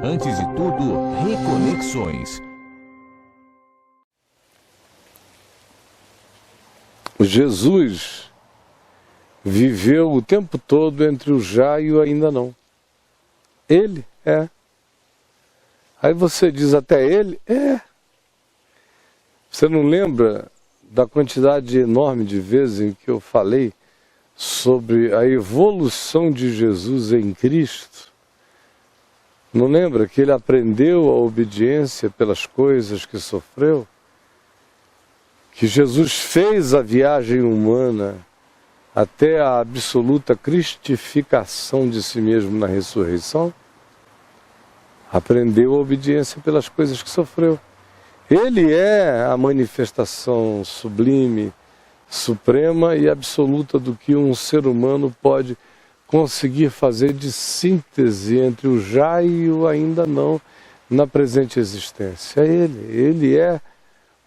Antes de tudo, Reconexões. Jesus viveu o tempo todo entre o já e o ainda não. Ele é. Aí você diz até ele? É. Você não lembra da quantidade enorme de vezes em que eu falei sobre a evolução de Jesus em Cristo? Não lembra que ele aprendeu a obediência pelas coisas que sofreu? Que Jesus fez a viagem humana até a absoluta cristificação de si mesmo na ressurreição? Aprendeu a obediência pelas coisas que sofreu. Ele é a manifestação sublime, suprema e absoluta do que um ser humano pode conseguir fazer de síntese entre o já e o ainda não na presente existência. É ele é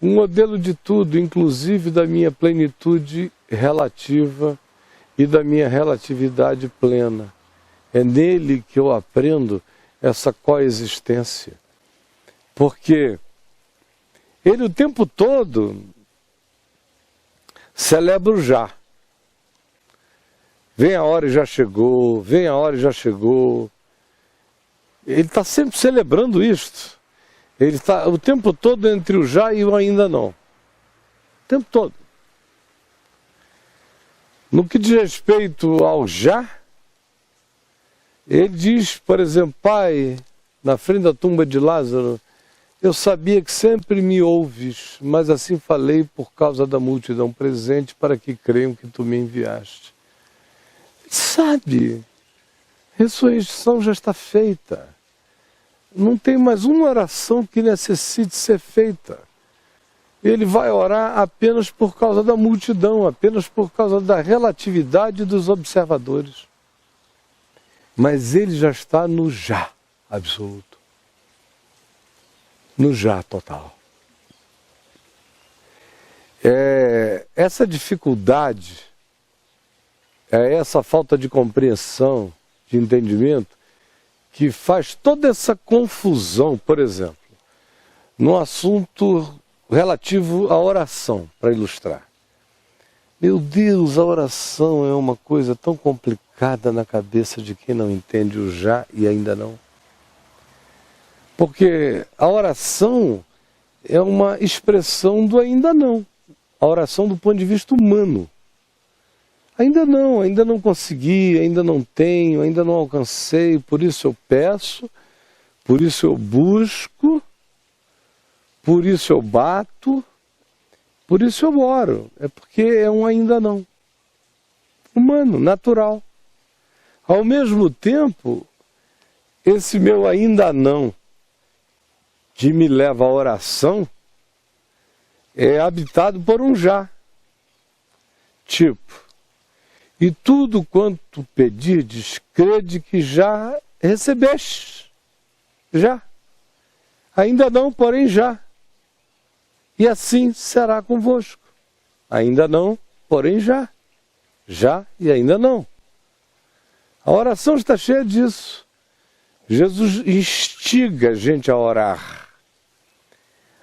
um modelo de tudo, inclusive da minha plenitude relativa e da minha relatividade plena. É nele que eu aprendo essa coexistência. Porque ele o tempo todo celebra o já. Vem a hora e já chegou, vem a hora e já chegou. Ele está sempre celebrando isto. Ele está o tempo todo entre o já e o ainda não. O tempo todo. No que diz respeito ao já, ele diz, por exemplo, Pai, na frente da tumba de Lázaro, eu sabia que sempre me ouves, mas assim falei por causa da multidão presente, para que creiam que tu me enviaste. Sabe, a ressurreição já está feita. Não tem mais uma oração que necessite ser feita. Ele vai orar apenas por causa da multidão, apenas por causa da relatividade dos observadores. Mas ele já está no já absoluto. No já total. Essa dificuldade, essa falta de compreensão, de entendimento, que faz toda essa confusão, por exemplo, no assunto relativo à oração, para ilustrar. Meu Deus, a oração é uma coisa tão complicada na cabeça de quem não entende o já e ainda não. Porque a oração é uma expressão do ainda não. A oração do ponto de vista humano. Ainda não consegui, ainda não tenho, ainda não alcancei, por isso eu peço, por isso eu busco, por isso eu bato, por isso eu oro. É porque é um ainda não. Humano, natural. Ao mesmo tempo, esse meu ainda não, que me leva à oração, é habitado por um já. Tipo, e tudo quanto pedirdes, crede que já recebeste. Já. Ainda não, porém já. E assim será convosco. Ainda não, porém já. Já e ainda não. A oração está cheia disso. Jesus instiga a gente a orar.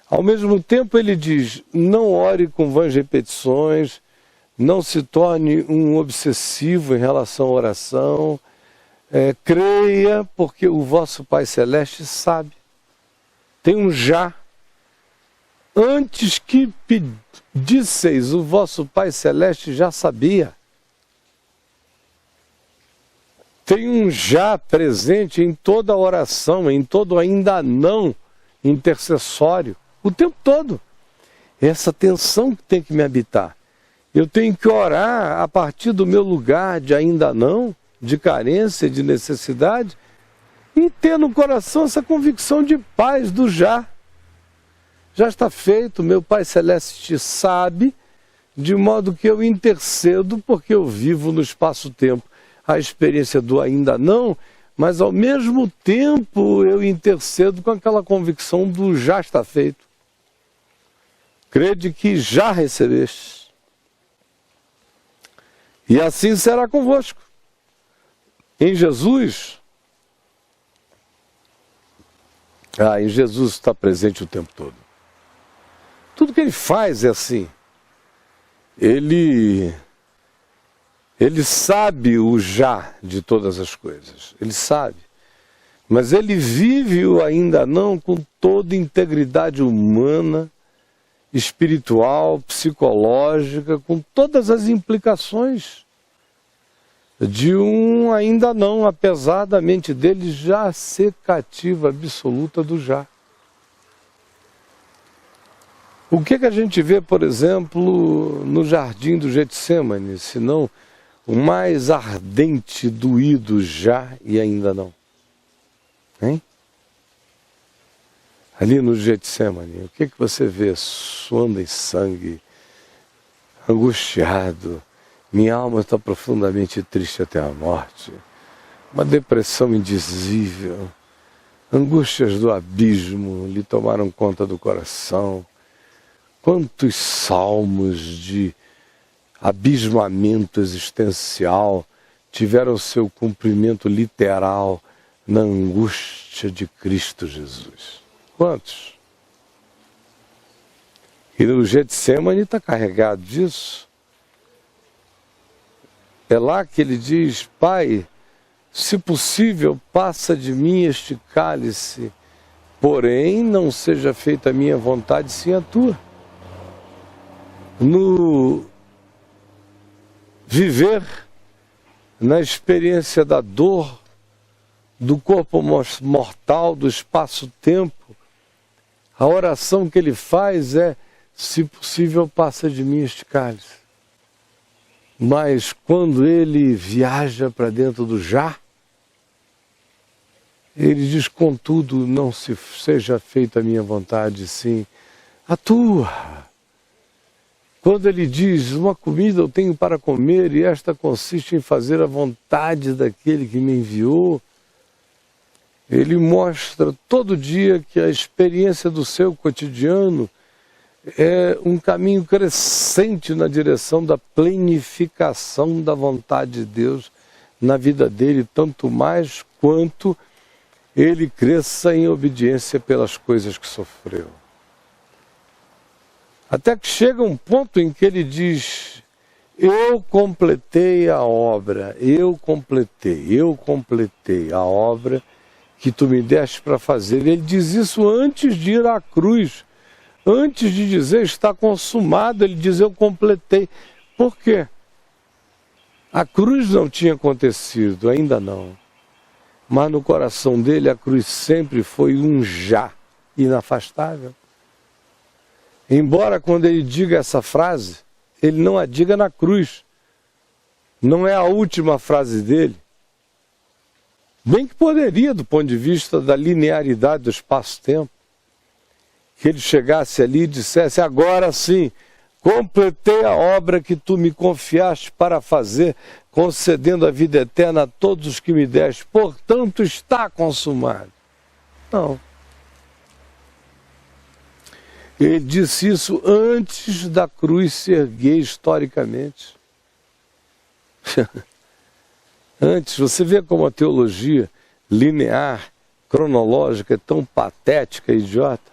Ao mesmo tempo ele diz, não ore com vãs repetições, não se torne um obsessivo em relação à oração, creia, porque o vosso Pai Celeste sabe. Tem um já. Antes que pedisseis, o vosso Pai Celeste já sabia. Tem um já presente em toda a oração, em todo ainda não intercessório, o tempo todo. Essa tensão que tem que me habitar. Eu tenho que orar a partir do meu lugar de ainda não, de carência, de necessidade, e ter no coração essa convicção de paz do já. Já está feito, meu Pai Celeste sabe, de modo que eu intercedo, porque eu vivo no espaço-tempo a experiência do ainda não, mas ao mesmo tempo eu intercedo com aquela convicção do já está feito. Crede que já recebeste. E assim será convosco. Em Jesus, Em Jesus está presente o tempo todo. Tudo que ele faz é assim. Ele sabe o já de todas as coisas. Ele sabe. Mas ele vive o ainda não com toda integridade humana, espiritual, psicológica, com todas as implicações de um ainda não, apesar da mente dele já ser cativa absoluta do já. O que a gente vê, por exemplo, no jardim do Getsêmani, senão o mais ardente doído já e ainda não? Hein? Ali no Getsêmani, o que você vê? Suando em sangue, angustiado, minha alma está profundamente triste até a morte, uma depressão indizível, angústias do abismo lhe tomaram conta do coração. Quantos salmos de abismamento existencial tiveram seu cumprimento literal na angústia de Cristo Jesus? Quantos? E no Getsêmani está carregado disso. É lá que ele diz: Pai, se possível, passa de mim este cálice, porém não seja feita a minha vontade, sim a tua. No viver, na experiência da dor, do corpo mortal, do espaço-tempo, a oração que ele faz é: se possível, passa de mim este cálice. Mas quando ele viaja para dentro do já, ele diz: contudo, não se seja feita a minha vontade, sim a tua. Quando ele diz: uma comida eu tenho para comer e esta consiste em fazer a vontade daquele que me enviou, ele mostra todo dia que a experiência do seu cotidiano é um caminho crescente na direção da plenificação da vontade de Deus na vida dele, tanto mais quanto ele cresça em obediência pelas coisas que sofreu. Até que chega um ponto em que ele diz: eu completei a obra, eu completei a obra que tu me deste para fazer. Ele diz isso antes de ir à cruz. Antes de dizer está consumado, ele diz: eu completei. Por quê? A cruz não tinha acontecido, ainda não. Mas no coração dele a cruz sempre foi um já inafastável. Embora quando ele diga essa frase, ele não a diga na cruz. Não é a última frase dele. Bem que poderia, do ponto de vista da linearidade do espaço-tempo, que ele chegasse ali e dissesse: agora sim, completei a obra que tu me confiaste para fazer, concedendo a vida eterna a todos os que me deste, portanto está consumado. Não. Ele disse isso antes da cruz se erguer historicamente. Antes, você vê como a teologia linear, cronológica, é tão patética e idiota.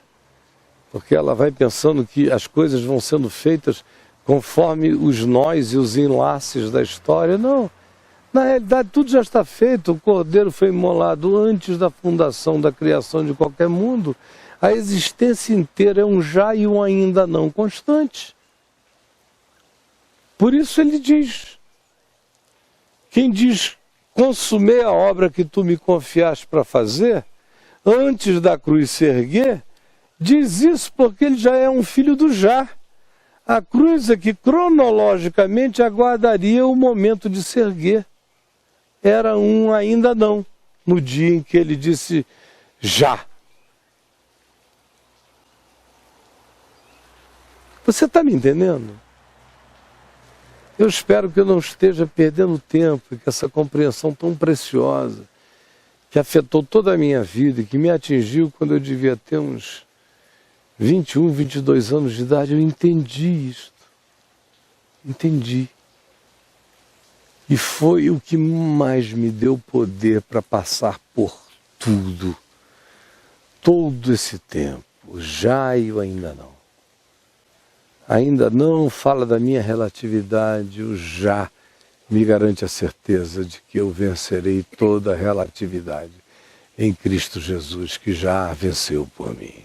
Porque ela vai pensando que as coisas vão sendo feitas conforme os nós e os enlaces da história. Não, na realidade tudo já está feito. O Cordeiro foi imolado antes da fundação, da criação de qualquer mundo. A existência inteira é um já e um ainda não constante. Por isso ele diz: quem diz consumei a obra que tu me confiaste para fazer, antes da cruz se erguer, diz isso porque ele já é um filho do já. A cruz é que cronologicamente aguardaria o momento de se erguer. Era um ainda não, no dia em que ele disse já. Você está me entendendo? Eu espero que eu não esteja perdendo tempo e que essa compreensão tão preciosa, que afetou toda a minha vida e que me atingiu quando eu devia ter uns 21, 22 anos de idade, eu entendi isto. Entendi. E foi o que mais me deu poder para passar por tudo todo esse tempo, já e o ainda não. Ainda não fala da minha relatividade, o já me garante a certeza de que eu vencerei toda a relatividade em Cristo Jesus, que já venceu por mim.